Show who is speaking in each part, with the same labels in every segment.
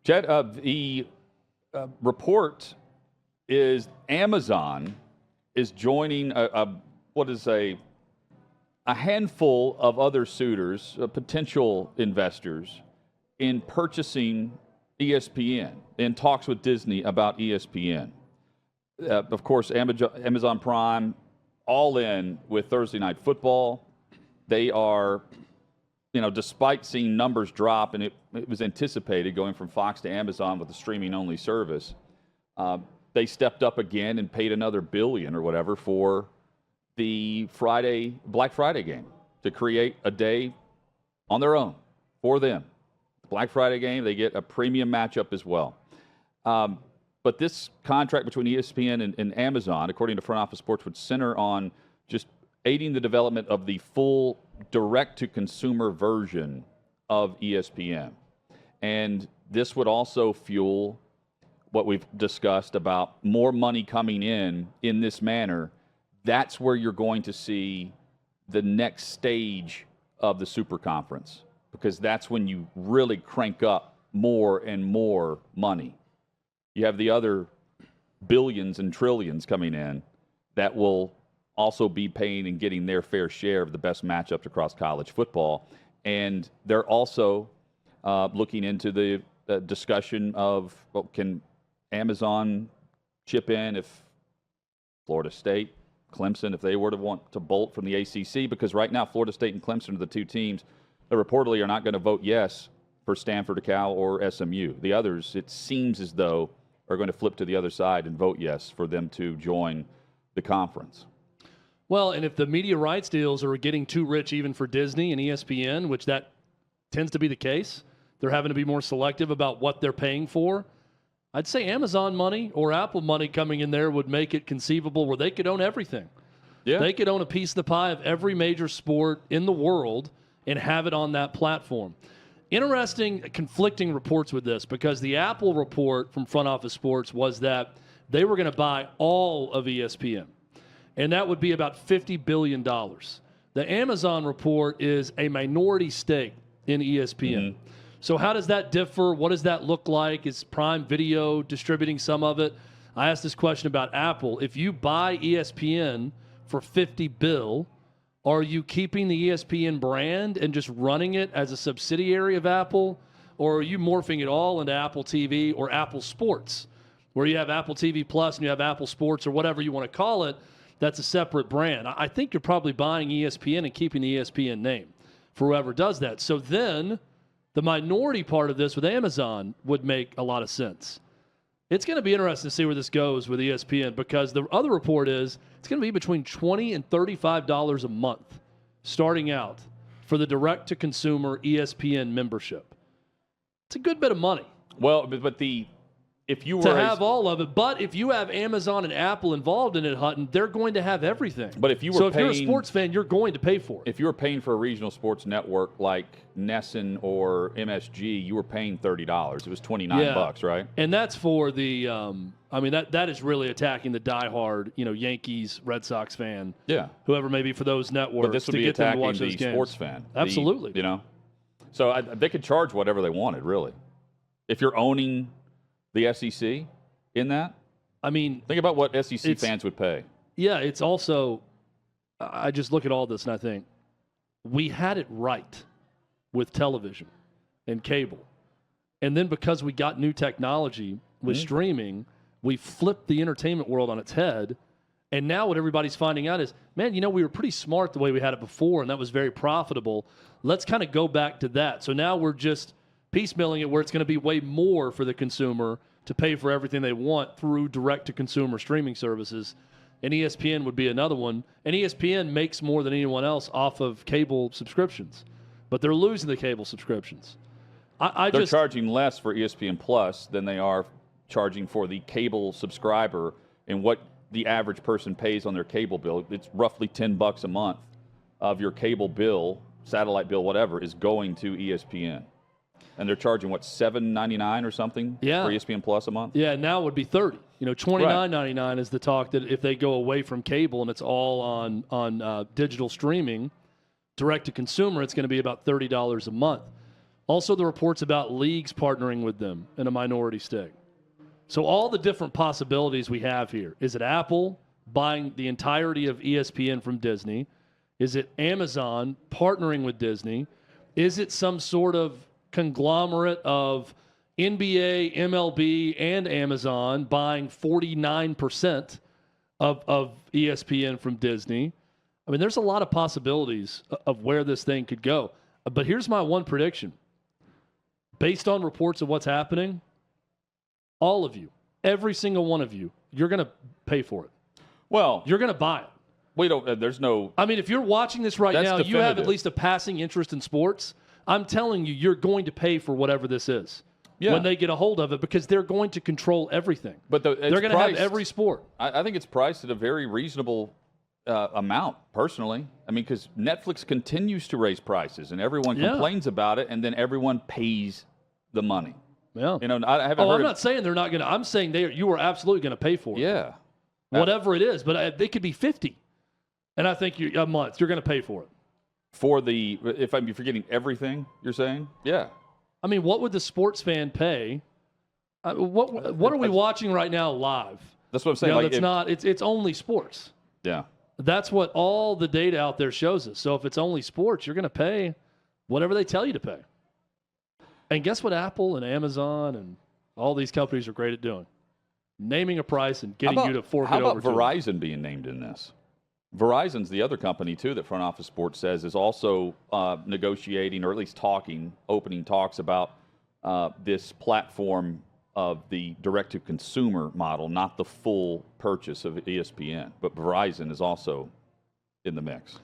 Speaker 1: Chad, the report is Amazon is joining a handful of other suitors, potential investors, in purchasing ESPN, in talks with Disney about ESPN. Of course, Amazon Prime, all in with Thursday Night Football. They are, despite seeing numbers drop, and it was anticipated going from Fox to Amazon with a streaming-only service, they stepped up again and paid another $1 billion or whatever for the Black Friday game to create a day on their own for them. The Black Friday game, they get a premium matchup as well. But this contract between ESPN and Amazon, according to Front Office Sports, would center on just aiding the development of the full direct-to-consumer version of ESPN. And this would also fuel what we've discussed about more money coming in this manner. That's where you're going to see the next stage of the Super Conference, because that's when you really crank up more and more money. You have the other billions and trillions coming in that will also be paying and getting their fair share of the best matchups across college football. And they're also looking into the discussion of, can Amazon chip in if Florida State, Clemson, if they were to want to bolt from the ACC? Because right now, Florida State and Clemson are the two teams that reportedly are not going to vote yes for Stanford, Cal, or SMU. The others, it seems as though, are going to flip to the other side and vote yes for them to join the conference.
Speaker 2: Well, and if the media rights deals are getting too rich even for Disney and ESPN, which that tends to be the case, they're having to be more selective about what they're paying for. I'd say Amazon money or Apple money coming in there would make it conceivable where they could own everything. Yeah. They could own a piece of the pie of every major sport in the world and have it on that platform. Interesting, conflicting reports with this, because the Apple report from Front Office Sports was that they were going to buy all of ESPN, and that would be about $50 billion. The Amazon report is a minority stake in ESPN. Mm-hmm. So how does that differ? What does that look like? Is Prime Video distributing some of it? I asked this question about Apple. If you buy ESPN for $50 billion, are you keeping the ESPN brand and just running it as a subsidiary of Apple? Or are you morphing it all into Apple TV or Apple Sports, where you have Apple TV Plus and you have Apple Sports or whatever you want to call it? That's a separate brand. I think you're probably buying ESPN and keeping the ESPN name for whoever does that. So then the minority part of this with Amazon would make a lot of sense. It's going to be interesting to see where this goes with ESPN, because the other report is it's going to be between $20 and $35 a month starting out for the direct-to-consumer ESPN membership. It's a good bit of money.
Speaker 1: Well, but if you were
Speaker 2: have all of it, but if you have Amazon and Apple involved in it, Hutton, they're going to have everything.
Speaker 1: But if you were
Speaker 2: if you're a sports fan, you're going to pay for it.
Speaker 1: If you were paying for a regional sports network like Nesson or MSG, you were paying $30. It was $29, right?
Speaker 2: And that's for the that is really attacking the diehard, Yankees, Red Sox fan.
Speaker 1: Yeah.
Speaker 2: Whoever may be for those networks,
Speaker 1: but this would
Speaker 2: to
Speaker 1: be
Speaker 2: get them to
Speaker 1: attacking
Speaker 2: watch
Speaker 1: the
Speaker 2: those games.
Speaker 1: Sports fan.
Speaker 2: Absolutely.
Speaker 1: So they could charge whatever they wanted, really. If you're owning the SEC in that? Think about what SEC fans would pay.
Speaker 2: Yeah, it's also, I just look at all this and I think, we had it right with television and cable. And then because we got new technology with streaming, we flipped the entertainment world on its head. And now what everybody's finding out is, man, we were pretty smart the way we had it before, and that was very profitable. Let's kind of go back to that. So now we're just piecemealing it where it's going to be way more for the consumer to pay for everything they want through direct-to-consumer streaming services. And ESPN would be another one. And ESPN makes more than anyone else off of cable subscriptions. But they're losing the cable subscriptions.
Speaker 1: They're charging less for ESPN Plus than they are charging for the cable subscriber, and what the average person pays on their cable bill. It's roughly $10 a month of your cable bill, satellite bill, whatever, is going to ESPN. And they're charging, $7.99 or something for ESPN Plus a month?
Speaker 2: Yeah, now it would be $30. $29.99 is the talk that if they go away from cable and it's all on digital streaming, direct to consumer, it's going to be about $30 a month. Also, the reports about leagues partnering with them in a minority stake. So all the different possibilities we have here. Is it Apple buying the entirety of ESPN from Disney? Is it Amazon partnering with Disney? Is it some sort of conglomerate of NBA, MLB, and Amazon buying 49% of ESPN from Disney? I mean, there's a lot of possibilities of where this thing could go. But here's my one prediction. Based on reports of what's happening, all of you, every single one of you, you're going to pay for it.
Speaker 1: Well,
Speaker 2: You're going to buy it.
Speaker 1: we don't. There's no.
Speaker 2: I mean, if you're watching this right
Speaker 1: That's
Speaker 2: now, you have at
Speaker 1: definitive.
Speaker 2: least a passing interest in sports. I'm telling you, you're going to pay for whatever this is
Speaker 1: Yeah.
Speaker 2: when they get a hold of it because they're going to control everything.
Speaker 1: But
Speaker 2: they're going to have every sport.
Speaker 1: I think it's priced at a very reasonable amount, personally. I mean, because Netflix continues to raise prices, and everyone
Speaker 2: Yeah.
Speaker 1: complains about it, and then everyone pays the money.
Speaker 2: Yeah.
Speaker 1: You know, I haven't
Speaker 2: Oh,
Speaker 1: heard.
Speaker 2: I'm not saying they're not going to. I'm saying you are absolutely going to pay for it.
Speaker 1: Yeah.
Speaker 2: Whatever it is, but they could be 50, and I think a month you're going to pay for it.
Speaker 1: For the, if I'm forgetting everything you're saying, yeah.
Speaker 2: I mean, what would the sports fan pay? What are we watching right now live?
Speaker 1: That's what I'm saying.
Speaker 2: You know,
Speaker 1: like,
Speaker 2: that's not. It's only sports.
Speaker 1: yeah.
Speaker 2: That's what all the data out there shows us. So if it's only sports, you're going to pay whatever they tell you to pay. And guess what Apple and Amazon and all these companies are great at doing? Naming a price and getting you to fork it over to
Speaker 1: How about
Speaker 2: them.
Speaker 1: Verizon being named in this? Verizon's the other company, too, that Front Office Sports says is also negotiating, or at least opening talks about this platform of the direct-to-consumer model, not the full purchase of ESPN. But Verizon is also in the mix.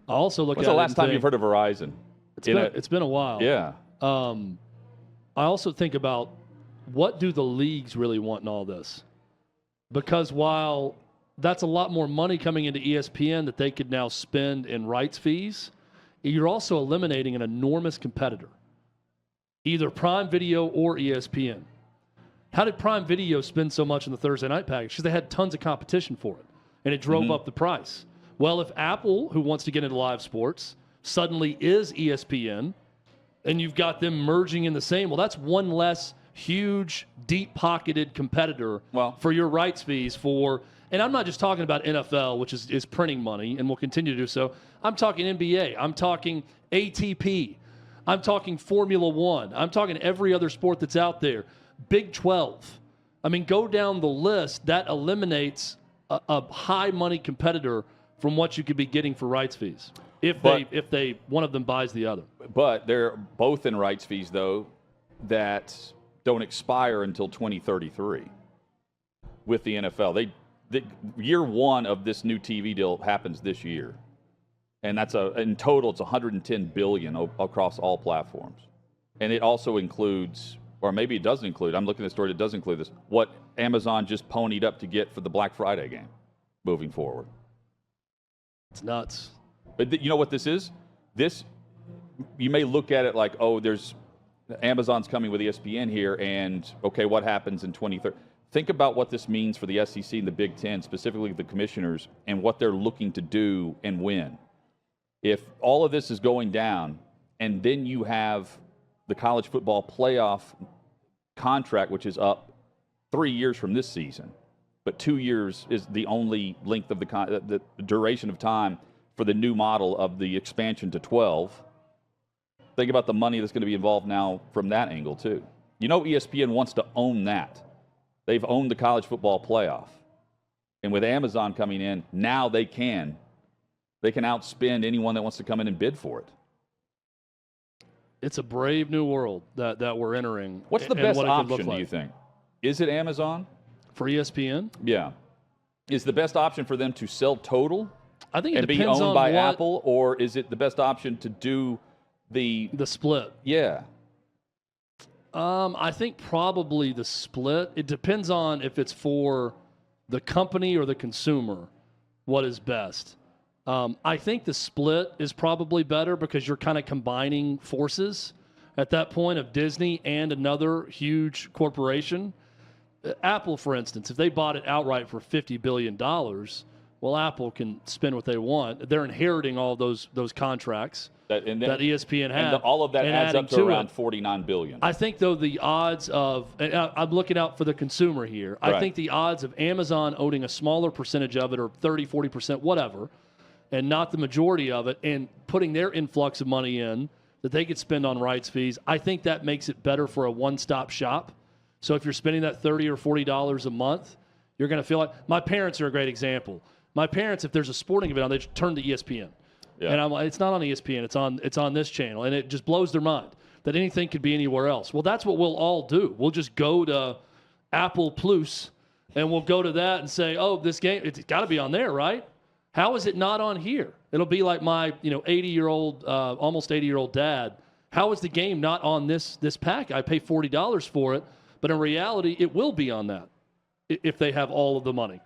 Speaker 2: I also look
Speaker 1: When's
Speaker 2: at
Speaker 1: the
Speaker 2: it
Speaker 1: last
Speaker 2: and
Speaker 1: time
Speaker 2: think,
Speaker 1: you've heard of Verizon?
Speaker 2: it's been a while.
Speaker 1: Yeah.
Speaker 2: I also think about what do the leagues really want in all this? Because while that's a lot more money coming into ESPN that they could now spend in rights fees, you're also eliminating an enormous competitor, either Prime Video or ESPN. How did Prime Video spend so much in the Thursday night package? Because they had tons of competition for it, and it drove up the price. Well, if Apple, who wants to get into live sports, suddenly is ESPN, and you've got them merging in the same, well, that's one less huge, deep-pocketed competitor for your rights fees for, and I'm not just talking about NFL, which is printing money and will continue to do so. I'm talking NBA. I'm talking ATP. I'm talking Formula One. I'm talking every other sport that's out there. Big 12. I mean, go down the list. That eliminates a high-money competitor from what you could be getting for rights fees if one of them buys the other.
Speaker 1: But they're both in rights fees, though, that don't expire until 2033 with the NFL. The year one of this new TV deal happens this year, and that's in total it's $110 billion across all platforms, and it also includes, or maybe it doesn't include. I'm looking at the story that does include this. What Amazon just ponied up to get for the Black Friday game, moving forward.
Speaker 2: It's nuts.
Speaker 1: But you know what this is? This, you may look at it like, oh, there's Amazon's coming with ESPN here, and okay, what happens in 2030? Think about what this means for the SEC and the Big Ten, specifically the commissioners, and what they're looking to do and when. If all of this is going down, and then you have the college football playoff contract, which is up 3 years from this season, but 2 years is the only length of the duration of time for the new model of the expansion to 12. Think about the money that's going to be involved now from that angle, too. You know ESPN wants to own that. They've owned the college football playoff. And with Amazon coming in, now they can outspend anyone that wants to come in and bid for it.
Speaker 2: It's a brave new world that we're entering.
Speaker 1: What's the best option, do you think? Is it Amazon?
Speaker 2: For ESPN?
Speaker 1: Yeah. Is the best option for them to sell total
Speaker 2: I think it
Speaker 1: and be
Speaker 2: depends
Speaker 1: owned
Speaker 2: on
Speaker 1: by
Speaker 2: what
Speaker 1: Apple, or is it the best option to do the
Speaker 2: split?
Speaker 1: Yeah.
Speaker 2: I think probably the split. It depends on if it's for the company or the consumer, what is best. I think the split is probably better because you're kind of combining forces at that point of Disney and another huge corporation. Apple, for instance, if they bought it outright for $50 billion, well, Apple can spend what they want. They're inheriting all those contracts.
Speaker 1: that
Speaker 2: ESPN had.
Speaker 1: And all of that
Speaker 2: and
Speaker 1: adds up to
Speaker 2: adding
Speaker 1: around $49 billion.
Speaker 2: I think, though, the odds of, and I'm looking out for the consumer here, I think the odds of Amazon owning a smaller percentage of it, or 30, 40%, whatever, and not the majority of it, and putting their influx of money in that they could spend on rights fees, I think that makes it better for a one-stop shop. So if you're spending that $30 or $40 a month, you're going to feel like – my parents are a great example. My parents, if there's a sporting event on, they just turn to ESPN. Yeah. And I'm like, it's not on ESPN. It's on this channel. And it just blows their mind that anything could be anywhere else. Well, that's what we'll all do. We'll just go to Apple Plus, and we'll go to that and say, oh, this game, it's got to be on there, right? How is it not on here? It'll be like my 80-year-old, almost 80-year-old dad. How is the game not on this pack? I pay $40 for it. But in reality, it will be on that if they have all of the money.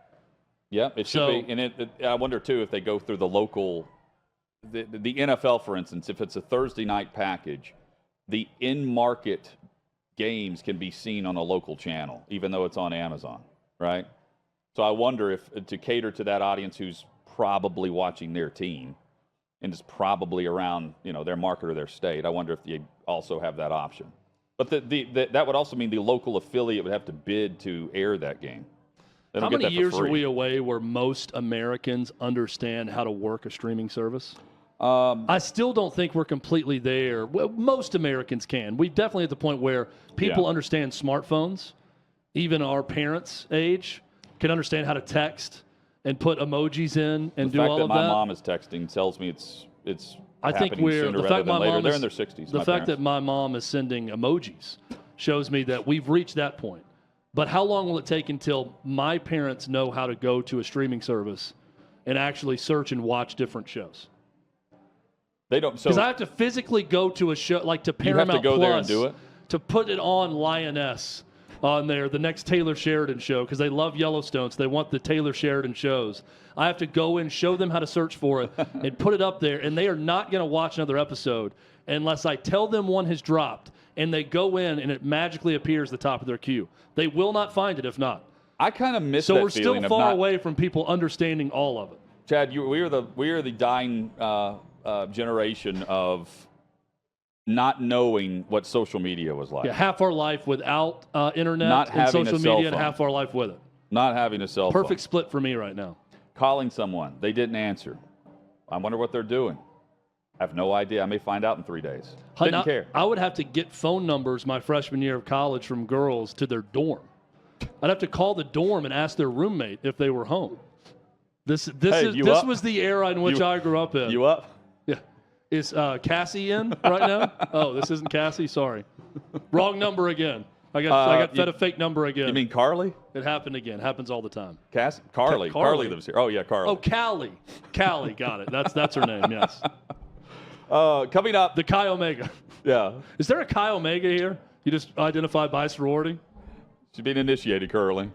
Speaker 1: Yeah, it should be. And I wonder, too, if they go through the local – the NFL, for instance, if it's a Thursday night package, the in-market games can be seen on a local channel, even though it's on Amazon, right? So I wonder if to cater to that audience who's probably watching their team and is probably around their market or their state, I wonder if they also have that option. But that would also mean the local affiliate would have to bid to air that game.
Speaker 2: How many years are we away where most Americans understand how to work a streaming service? I still don't think we're completely there. Well, most Americans can. We definitely at the point where people understand smartphones. Even our parents' age can understand how to text and put emojis in and do all of that.
Speaker 1: The fact that my mom is texting tells me it's
Speaker 2: I think
Speaker 1: sooner rather than later. They're in their 60s.
Speaker 2: The fact that my mom is sending emojis shows me that we've reached that point. But how long will it take until my parents know how to go to a streaming service and actually search and watch different shows?
Speaker 1: They don't.
Speaker 2: Because I have to physically go to a show, like to Paramount
Speaker 1: you have to go
Speaker 2: Plus,
Speaker 1: there and do it?
Speaker 2: To put it on Lioness on there, the next Taylor Sheridan show, because they love Yellowstone, so they want the Taylor Sheridan shows. I have to go in, show them how to search for it, and put it up there, and they are not going to watch another episode unless I tell them one has dropped, and they go in, and it magically appears at the top of their queue. They will not find it if not.
Speaker 1: I kind of miss that
Speaker 2: feeling.
Speaker 1: feeling.
Speaker 2: So we're still far away from people understanding all of it.
Speaker 1: Chad, we are the dying generation of not knowing what social media was like.
Speaker 2: Yeah, half our life without internet
Speaker 1: not
Speaker 2: and social media,
Speaker 1: phone.
Speaker 2: and half our life with it.
Speaker 1: Not having a cell phone.
Speaker 2: Perfect split for me right now.
Speaker 1: Calling someone, they didn't answer. I wonder what they're doing. I have no idea. I may find out in 3 days. Didn't care.
Speaker 2: I would have to get phone numbers my freshman year of college from girls to their dorm. I'd have to call the dorm and ask their roommate if they were home. This was the era in which I grew up in.
Speaker 1: You up?
Speaker 2: Yeah. Is Cassie in right now? Oh, this isn't Cassie? Sorry. Wrong number again. I got fed a fake number again.
Speaker 1: You mean Carly?
Speaker 2: It happened again. Happens all the time.
Speaker 1: Carly. Carly lives here. Oh, yeah, Carly.
Speaker 2: Oh, Callie. Callie, got it. That's her name, yes.
Speaker 1: Coming up.
Speaker 2: The Chi Omega.
Speaker 1: Yeah.
Speaker 2: Is there a Chi Omega here? You just identify by sorority?
Speaker 1: She's being initiated currently.